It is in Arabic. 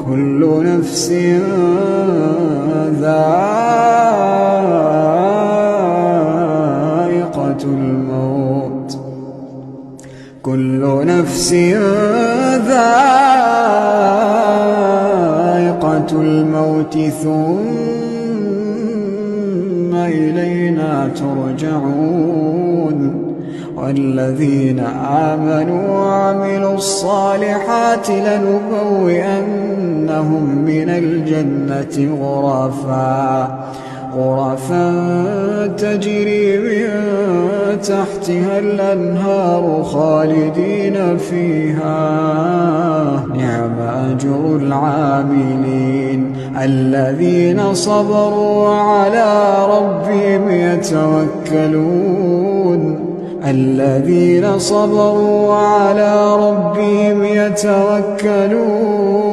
كل نفس ذائقة الموت كل نفس ذائقة الموت ثم إلينا ترجعون والذين آمنوا وعملوا الصالحات لنبوئنهم من الجنة غرفا تجري من تحتها الأنهار خالدين فيها نعم أجر العاملين الذين صبروا وعلى ربهم يتوكلون الذين صبروا وعلى ربهم يتوكلون